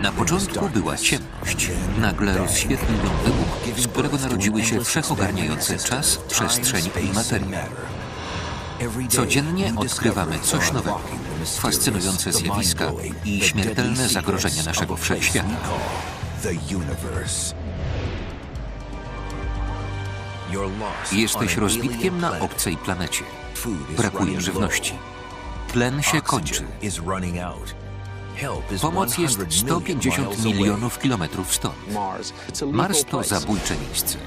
Na początku była ciemność. Nagle rozświetlił ją wybuch, z którego narodziły się wszechogarniający czas, przestrzeń i materia. Codziennie odkrywamy coś nowego, fascynujące zjawiska i śmiertelne zagrożenia naszego wszechświata. Jesteś rozbitkiem na obcej planecie. Brakuje żywności. Tlen się kończy. Pomoc jest 150 milionów kilometrów stąd. Mars to zabójcze miejsce.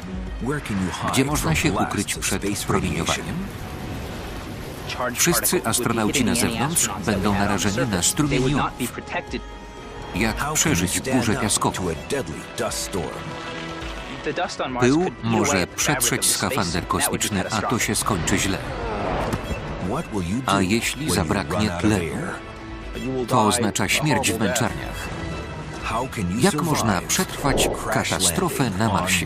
Gdzie można się ukryć przed promieniowaniem? Wszyscy astronauci na zewnątrz będą narażeni na strumień jonów. Jak przeżyć burzę piaskową? Pył może przetrzeć skafander kosmiczny, a to się skończy źle. A jeśli zabraknie tlenu? To oznacza śmierć w męczarniach. Jak można przetrwać katastrofę na Marsie?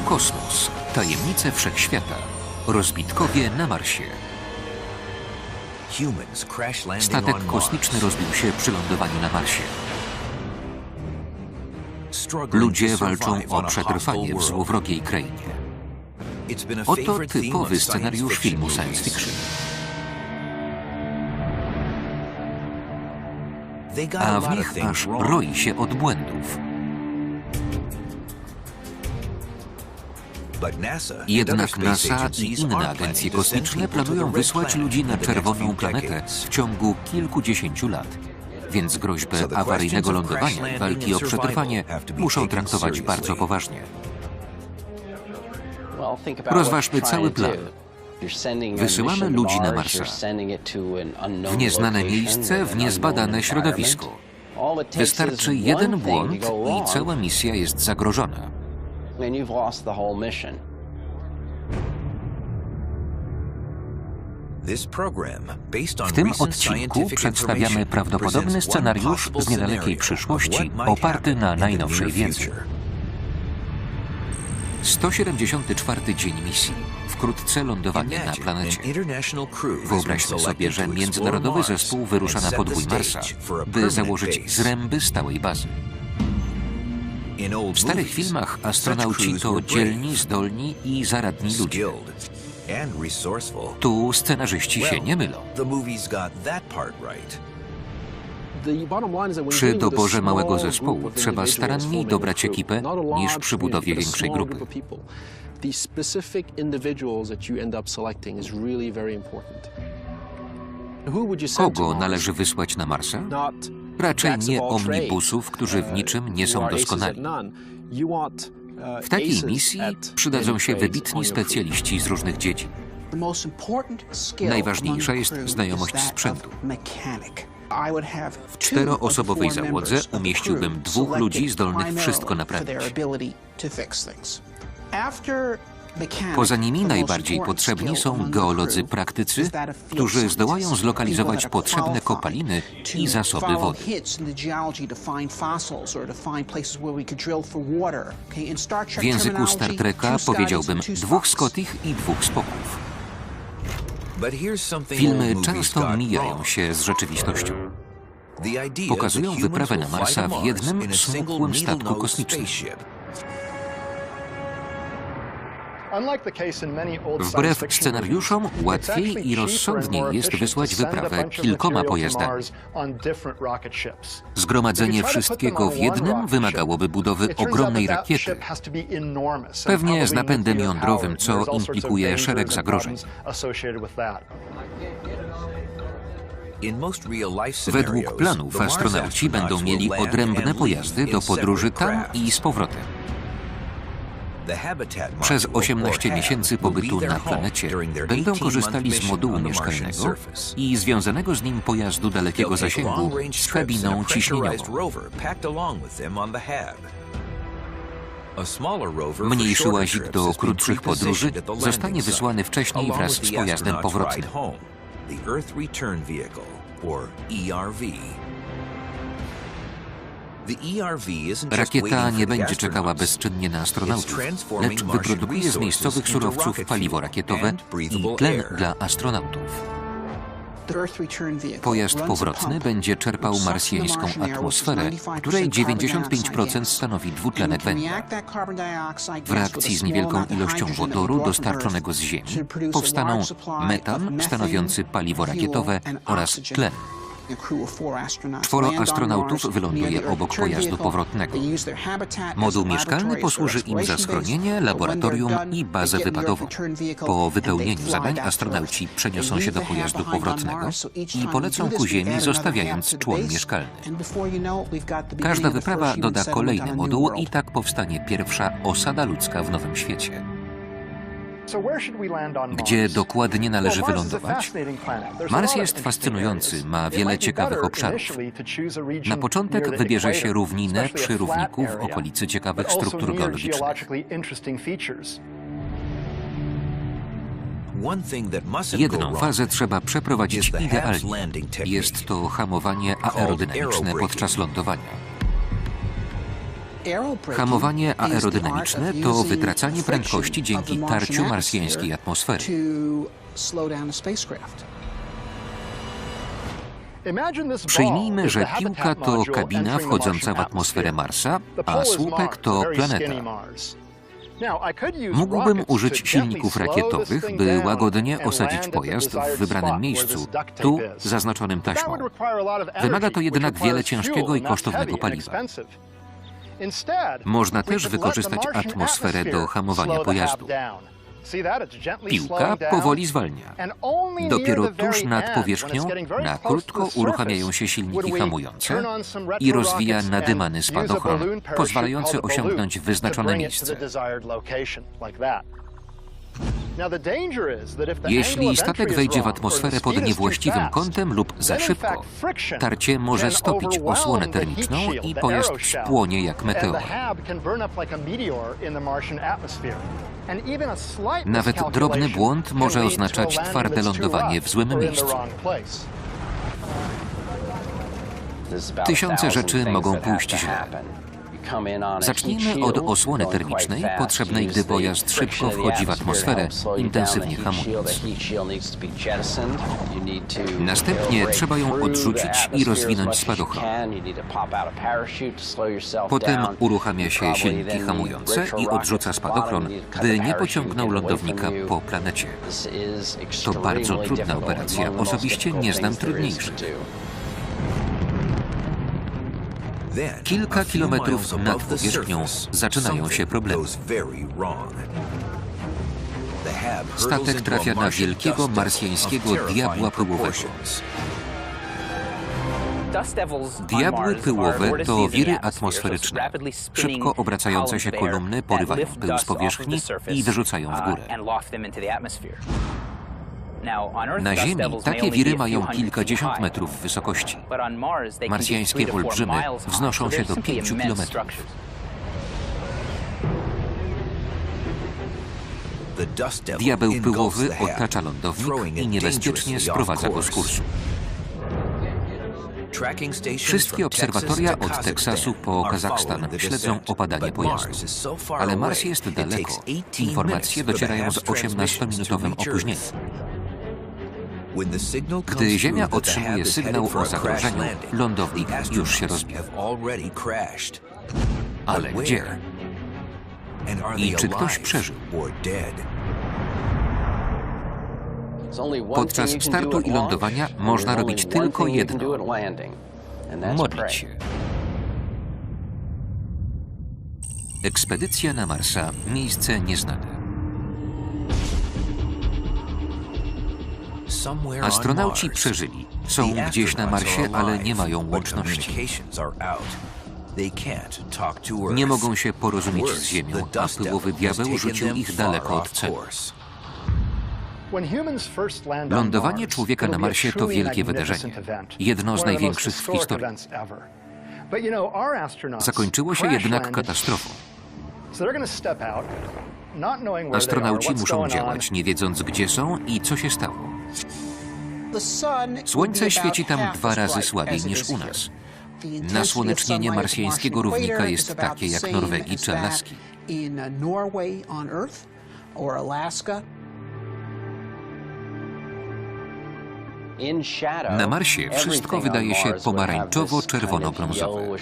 Kosmos. Tajemnice wszechświata. Rozbitkowie na Marsie. Statek kosmiczny rozbił się przy lądowaniu na Marsie. Ludzie walczą o przetrwanie w złowrogiej krainie. Oto typowy scenariusz filmu science fiction. A w nich aż roi się od błędów. Jednak NASA i inne agencje kosmiczne planują wysłać ludzi na czerwoną planetę w ciągu kilkudziesięciu lat. Więc groźbę awaryjnego lądowania i walki o przetrwanie muszą traktować bardzo poważnie. Rozważmy cały plan. Wysyłamy ludzi na Marsa. W nieznane miejsce, w niezbadane środowisko. Wystarczy jeden błąd i cała misja jest zagrożona. W tym odcinku przedstawiamy prawdopodobny scenariusz z niedalekiej przyszłości oparty na najnowszej wiedzy. 174. dzień misji. Wkrótce lądowanie na planecie. Wyobraźmy sobie, że międzynarodowy zespół wyrusza na podwój Marsa, by założyć zręby stałej bazy. W starych filmach astronauci to dzielni, zdolni i zaradni ludzie. Tu scenarzyści się nie mylą. Przy doborze małego zespołu trzeba staranniej dobrać ekipę niż przy budowie większej grupy. Kogo należy wysłać na Marsa? Raczej nie omnibusów, którzy w niczym nie są doskonali. W takiej misji przydadzą się wybitni specjaliści z różnych dziedzin. Najważniejsza jest znajomość sprzętu. W czteroosobowej załodze umieściłbym 2 ludzi zdolnych wszystko naprawić. Poza nimi najbardziej potrzebni są geolodzy praktycy, którzy zdołają zlokalizować potrzebne kopaliny i zasoby wody. W języku Star Treka powiedziałbym 2 Scottich i 2 Spocków. Filmy często mijają się z rzeczywistością. Pokazują wyprawę na Marsa w jednym smukłym statku kosmicznym. Wbrew scenariuszom, łatwiej i rozsądniej jest wysłać wyprawę kilkoma pojazdami. Zgromadzenie wszystkiego w jednym wymagałoby budowy ogromnej rakiety, pewnie z napędem jądrowym, co implikuje szereg zagrożeń. Według planów astronauci będą mieli odrębne pojazdy do podróży tam i z powrotem. Przez 18 miesięcy pobytu na planecie będą korzystali z modułu mieszkalnego i związanego z nim pojazdu dalekiego zasięgu z kabiną ciśnieniową. Mniejszy łazik do krótszych podróży zostanie wysłany wcześniej wraz z pojazdem powrotnym. Rakieta nie będzie czekała bezczynnie na astronautów, lecz wyprodukuje z miejscowych surowców paliwo rakietowe i tlen dla astronautów. Pojazd powrotny będzie czerpał marsjańską atmosferę, której 95% stanowi dwutlenek węgla. W reakcji z niewielką ilością wodoru dostarczonego z Ziemi powstaną metan stanowiący paliwo rakietowe oraz tlen. 4 astronautów wyląduje obok pojazdu powrotnego. Moduł mieszkalny posłuży im za schronienie, laboratorium i bazę wypadową. Po wypełnieniu zadań astronauci przeniosą się do pojazdu powrotnego i polecą ku Ziemi, zostawiając człon mieszkalny. Każda wyprawa doda kolejny moduł i tak powstanie pierwsza osada ludzka w Nowym Świecie. Gdzie dokładnie należy wylądować? Mars jest fascynujący, ma wiele ciekawych obszarów. Na początek wybierze się równinę przy równiku w okolicy ciekawych struktur geologicznych. Jedną fazę trzeba przeprowadzić idealnie. Jest to hamowanie aerodynamiczne podczas lądowania. Hamowanie aerodynamiczne to wytracanie prędkości dzięki tarciu marsjańskiej atmosfery. Przyjmijmy, że piłka to kabina wchodząca w atmosferę Marsa, a słupek to planeta. Mógłbym użyć silników rakietowych, by łagodnie osadzić pojazd w wybranym miejscu, tu zaznaczonym taśmą. Wymaga to jednak wiele ciężkiego i kosztownego paliwa. Można też wykorzystać atmosferę do hamowania pojazdu. Piłka powoli zwalnia. Dopiero tuż nad powierzchnią na krótko uruchamiają się silniki hamujące i rozwija nadymany spadochron, pozwalający osiągnąć wyznaczone miejsce. Jeśli statek wejdzie w atmosferę pod niewłaściwym kątem lub za szybko, tarcie może stopić osłonę termiczną i pojazd spłonie jak meteor. Nawet drobny błąd może oznaczać twarde lądowanie w złym miejscu. Tysiące rzeczy mogą pójść źle. Zacznijmy od osłony termicznej, potrzebnej, gdy pojazd szybko wchodzi w atmosferę, intensywnie hamując. Następnie trzeba ją odrzucić i rozwinąć spadochron. Potem uruchamia się silniki hamujące i odrzuca spadochron, by nie pociągnął lądownika po planecie. To bardzo trudna operacja, osobiście nie znam trudniejszych. Kilka kilometrów nad powierzchnią zaczynają się problemy. Statek trafia na wielkiego marsjańskiego diabła pyłowego. Diabły pyłowe to wiry atmosferyczne. Szybko obracające się kolumny porywają pył z powierzchni i wyrzucają w górę. Na Ziemi takie wiry mają kilkadziesiąt metrów wysokości. Marsjańskie olbrzymy wznoszą się do 5 kilometrów. Diabeł pyłowy otacza lądownik i niebezpiecznie sprowadza go z kursu. Wszystkie obserwatoria od Teksasu po Kazachstan śledzą opadanie pojazdu. Ale Mars jest daleko. Informacje docierają z 18-minutowym opóźnieniem. Gdy Ziemia otrzymuje sygnał o zagrożeniu, lądownik już się rozbił. Ale gdzie? I czy ktoś przeżył? Podczas startu i lądowania można robić tylko jedno – modlić się. Ekspedycja na Marsa – miejsce nieznane. Astronauci przeżyli. Są gdzieś na Marsie, ale nie mają łączności. Nie mogą się porozumieć z Ziemią, a pyłowy diabeł rzucił ich daleko od celu. Lądowanie człowieka na Marsie to wielkie wydarzenie. Jedno z największych w historii. Zakończyło się jednak katastrofą. Astronauci muszą działać, nie wiedząc, gdzie są i co się stało. Słońce świeci tam 2 razy słabiej niż u nas. Nasłonecznienie marsjańskiego równika jest takie jak Norwegii czy Alaski. Na Marsie wszystko wydaje się pomarańczowo-czerwono-brązowe.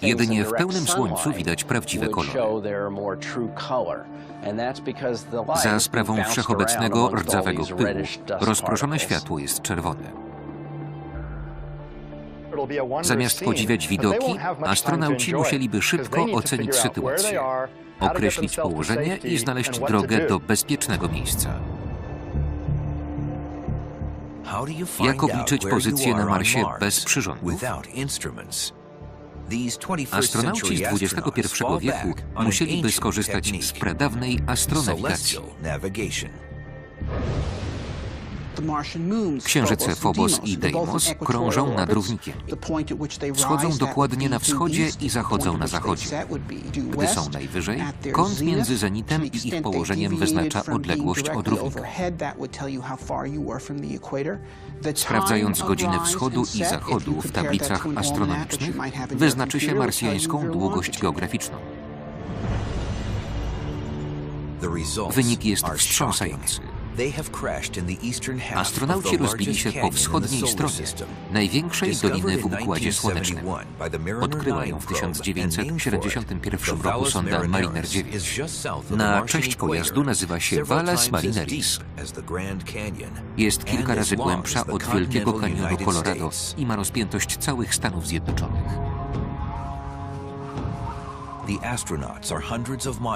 Jedynie w pełnym słońcu widać prawdziwe kolory. Za sprawą wszechobecnego rdzawego pyłu rozproszone światło jest czerwone. Zamiast podziwiać widoki, astronauci musieliby szybko ocenić sytuację, określić położenie i znaleźć drogę do bezpiecznego miejsca. Jak obliczyć pozycję na Marsie bez przyrządów? Astronauci z XXI wieku musieliby skorzystać z pradawnej astronawigacji. Księżyce Phobos i Deimos krążą nad równikiem. Wschodzą dokładnie na wschodzie i zachodzą na zachodzie. Gdy są najwyżej, kąt między zenitem i ich położeniem wyznacza odległość od równika. Sprawdzając godziny wschodu i zachodu w tablicach astronomicznych, wyznaczy się marsjańską długość geograficzną. Wynik jest wstrząsający. Astronauci rozbili się po wschodniej stronie największej doliny w Układzie Słonecznym. Odkryła ją w 1971 roku sonda Mariner 9. Na cześć pojazdu nazywa się Valles Marineris. Jest kilka razy głębsza od Wielkiego Kanionu Colorado i ma rozpiętość całych Stanów Zjednoczonych.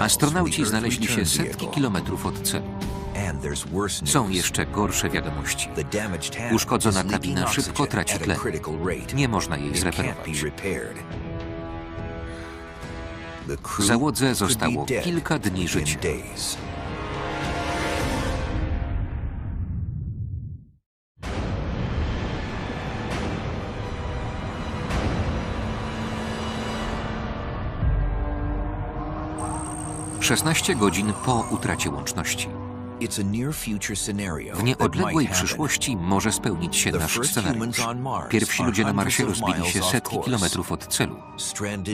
Astronauci znaleźli się setki kilometrów od celu. Są jeszcze gorsze wiadomości. Uszkodzona kabina szybko traci tlen. Nie można jej zreperować. Załodze zostało kilka dni życia. 16 godzin po utracie łączności. W nieodległej przyszłości może spełnić się nasz scenariusz. Pierwsi ludzie na Marsie rozbili się setki kilometrów od celu,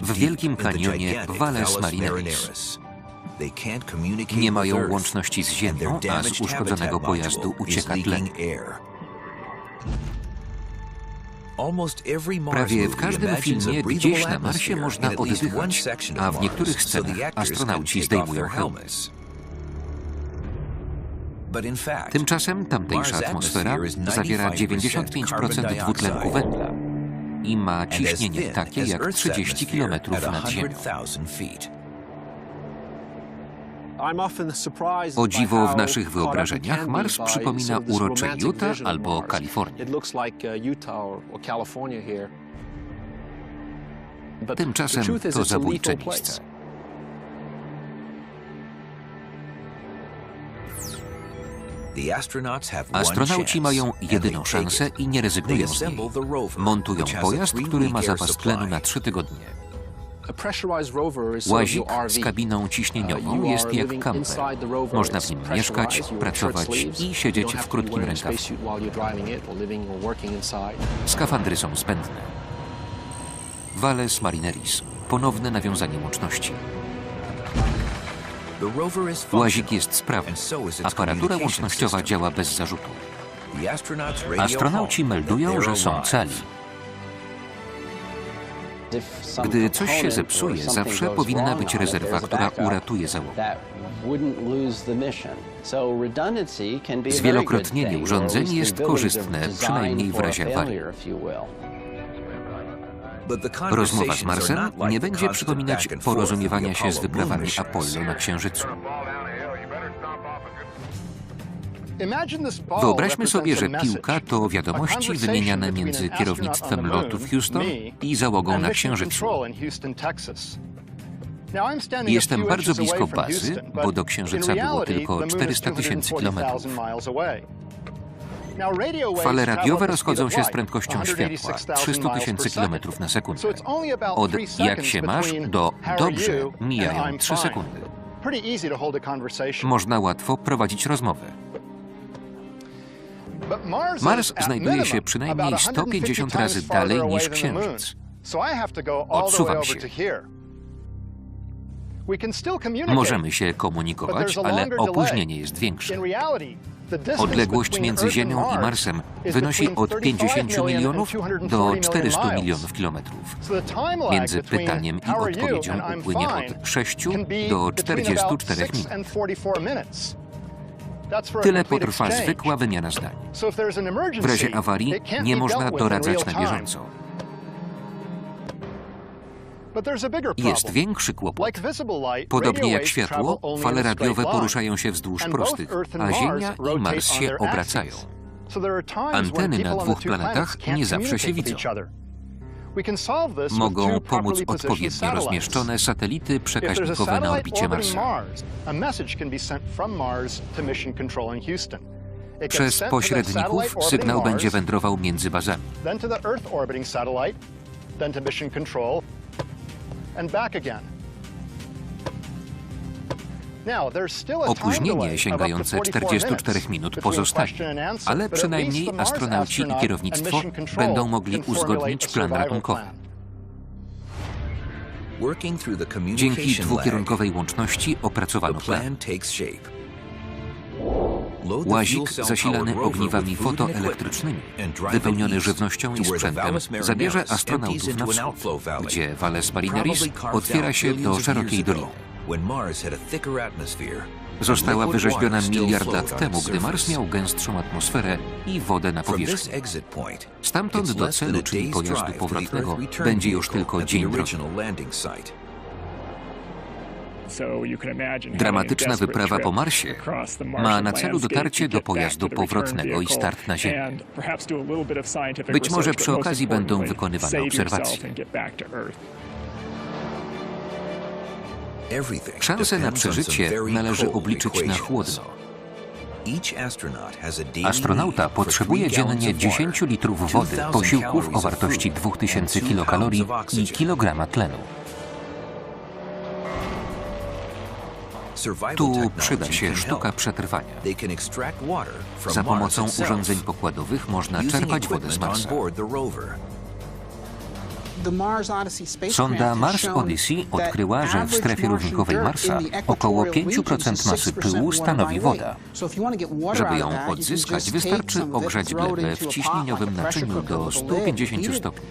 w Wielkim Kanionie Valles Marineris. Nie mają łączności z Ziemią, a z uszkodzonego pojazdu ucieka tlen. Prawie w każdym filmie gdzieś na Marsie można oddychać, a w niektórych scenach astronauci zdejmują hełmy. Tymczasem tamtejsza atmosfera zawiera 95% dwutlenku węgla i ma ciśnienie takie jak 30 km nad Ziemią. O dziwo, w naszych wyobrażeniach Mars przypomina urocze Utah albo Kalifornię. Tymczasem to zabójcze miejsce. Astronauci mają jedyną szansę i nie rezygnują z niej. Montują pojazd, który ma zapas tlenu na 3 tygodnie. Łazik z kabiną ciśnieniową jest jak kamper. Można w nim mieszkać, pracować i siedzieć w krótkim rękawku. Skafandry są zbędne. Valles Marineris. Ponowne nawiązanie łączności. Łazik jest sprawny. Aparatura łącznościowa działa bez zarzutu. Astronauci meldują, że są cali. Gdy coś się zepsuje, zawsze powinna być rezerwa, która uratuje załogę. Zwielokrotnienie urządzeń jest korzystne, przynajmniej w razie awarii. Rozmowa z Marsem nie będzie przypominać porozumiewania się z wyprawami Apollo na Księżycu. Wyobraźmy sobie, że piłka to wiadomości wymieniane między kierownictwem lotu w Houston i załogą na Księżycu. Jestem bardzo blisko bazy, bo do Księżyca było tylko 400 000 kilometrów. Fale radiowe rozchodzą się z prędkością światła 300 000 kilometrów na sekundę. Od jak się masz do dobrze mijają 3 sekundy. Mars znajduje się przynajmniej 150 razy dalej niż Księżyc. Odsuwam się. Możemy się komunikować, ale opóźnienie jest większe. Odległość między Ziemią i Marsem wynosi od 50 milionów do 400 milionów kilometrów. Między pytaniem i odpowiedzią upłynie od 6 do 44 minut. Tyle potrwa zwykła wymiana zdań. W razie awarii nie można doradzać na bieżąco. Jest większy kłopot. Podobnie jak światło, fale radiowe poruszają się wzdłuż prostych, a Ziemia i Mars się obracają. Anteny na dwóch planetach nie zawsze się widzą. Mogą pomóc odpowiednio rozmieszczone satelity przekaźnikowe na orbicie Marsa. Przez pośredników sygnał będzie wędrował między bazami. Opóźnienie sięgające 44 minut pozostaje, ale przynajmniej astronauci i kierownictwo będą mogli uzgodnić plan ratunkowy. Dzięki dwukierunkowej łączności opracowano plan. Łazik zasilany ogniwami fotoelektrycznymi, wypełniony żywnością i sprzętem, zabierze astronautów na wschód, gdzie Valles Marineris otwiera się do szerokiej doliny. Została wyrzeźbiona miliard lat temu, gdy Mars miał gęstszą atmosferę i wodę na powierzchni. Stamtąd do celu, czyli pojazdu powrotnego, będzie już tylko dzień drogi. Dramatyczna wyprawa po Marsie ma na celu dotarcie do pojazdu powrotnego i start na Ziemię. Być może przy okazji będą wykonywane obserwacje. Szanse na przeżycie należy obliczyć na chłodno. Astronauta potrzebuje dziennie 10 litrów wody, posiłków o wartości 2000 kilokalorii i kilograma tlenu. Tu przyda się sztuka przetrwania. Za pomocą urządzeń pokładowych można czerpać wodę z Marsa. Sonda Mars Odyssey odkryła, że w strefie równikowej Marsa około 5% masy pyłu stanowi woda. Żeby ją odzyskać, wystarczy ogrzać glebę w ciśnieniowym naczyniu do 150 stopni.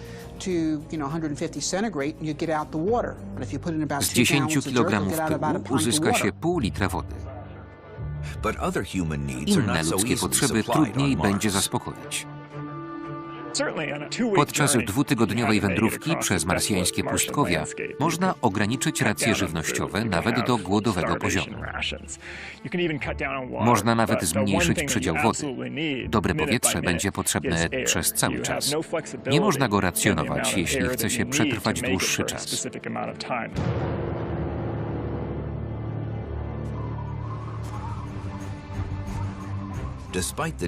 Z 10 kg pyłu uzyska się pół litra wody. Inne ludzkie potrzeby trudniej będzie zaspokoić. Podczas dwutygodniowej wędrówki przez marsjańskie pustkowia można ograniczyć racje żywnościowe nawet do głodowego poziomu. Można nawet zmniejszyć przydział wody. Dobre powietrze będzie potrzebne przez cały czas. Nie można go racjonować, jeśli chce się przetrwać dłuższy czas.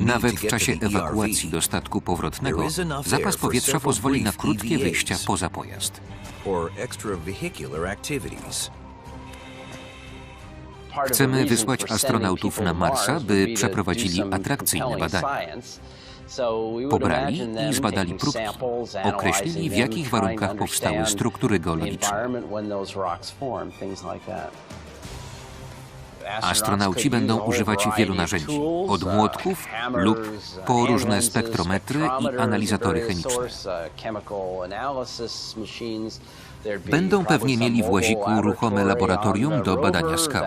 Nawet w czasie ewakuacji do statku powrotnego zapas powietrza pozwoli na krótkie wyjścia poza pojazd. Chcemy wysłać astronautów na Marsa, by przeprowadzili atrakcyjne badania. Pobrali i zbadali próbki, określili, w jakich warunkach powstały struktury geologiczne. Astronauci będą używać wielu narzędzi, od młotków, lup po różne spektrometry i analizatory chemiczne. Będą pewnie mieli w łaziku ruchome laboratorium do badania skał.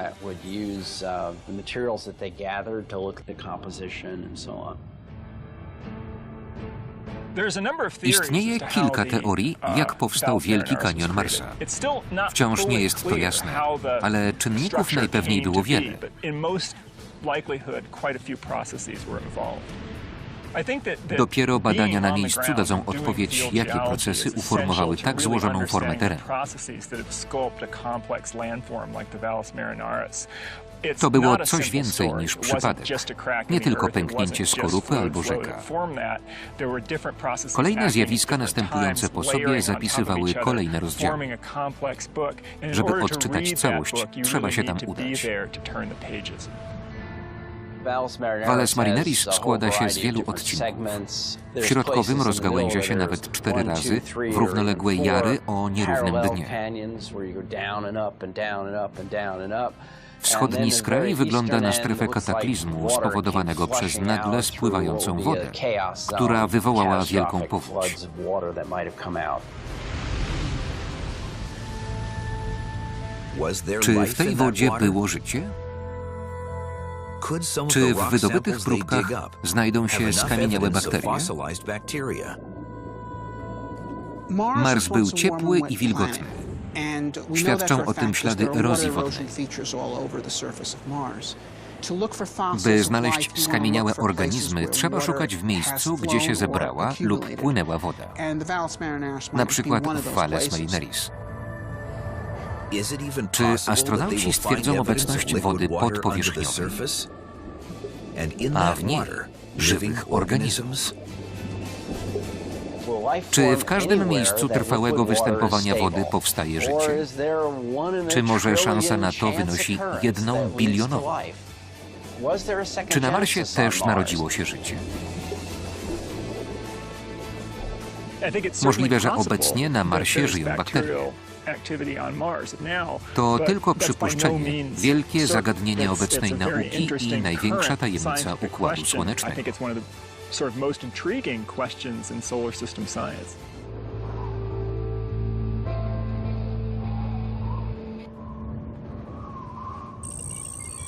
Istnieje kilka teorii, jak powstał Wielki Kanion Marsa. Wciąż nie jest to jasne, ale czynników najpewniej było wiele. Dopiero badania na miejscu dadzą odpowiedź, jakie procesy uformowały tak złożoną formę terenu. To było coś więcej niż przypadek, nie tylko pęknięcie skorupy albo rzeka. Kolejne zjawiska następujące po sobie zapisywały kolejne rozdziały. Żeby odczytać całość, trzeba się tam udać. Valles Marineris składa się z wielu odcinków. W środkowym rozgałęzia się nawet 4 razy w równoległe jary o nierównym dnie. Wschodni skraj wygląda na strefę kataklizmu spowodowanego przez nagle spływającą wodę, która wywołała wielką powódź. Czy w tej wodzie było życie? Czy w wydobytych próbkach znajdą się skamieniałe bakterie? Mars był ciepły i wilgotny. Świadczą o tym ślady erozji wodnej. By znaleźć skamieniałe organizmy, trzeba szukać w miejscu, gdzie się zebrała lub płynęła woda. Na przykład w Valles Marineris. Czy astronauci stwierdzą obecność wody podpowierzchniowej, a w niej żywych organizmów? Czy w każdym miejscu trwałego występowania wody powstaje życie? Czy może szansa na to wynosi 1 bilionową? Czy na Marsie też narodziło się życie? Możliwe, że obecnie na Marsie żyją bakterie. To tylko przypuszczenie, wielkie zagadnienie obecnej nauki i największa tajemnica Układu Słonecznego.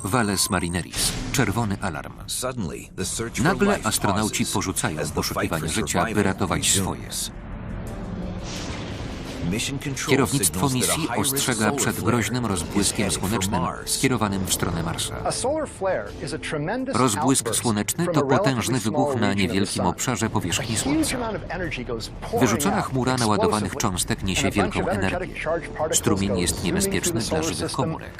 Valles Marineris. Czerwony alarm. Nagle astronauci porzucają poszukiwania życia, by ratować swoje. Kierownictwo misji ostrzega przed groźnym rozbłyskiem słonecznym skierowanym w stronę Marsa. Rozbłysk słoneczny to potężny wybuch na niewielkim obszarze powierzchni Słońca. Wyrzucona chmura naładowanych cząstek niesie wielką energię. Strumień jest niebezpieczny dla żywych komórek.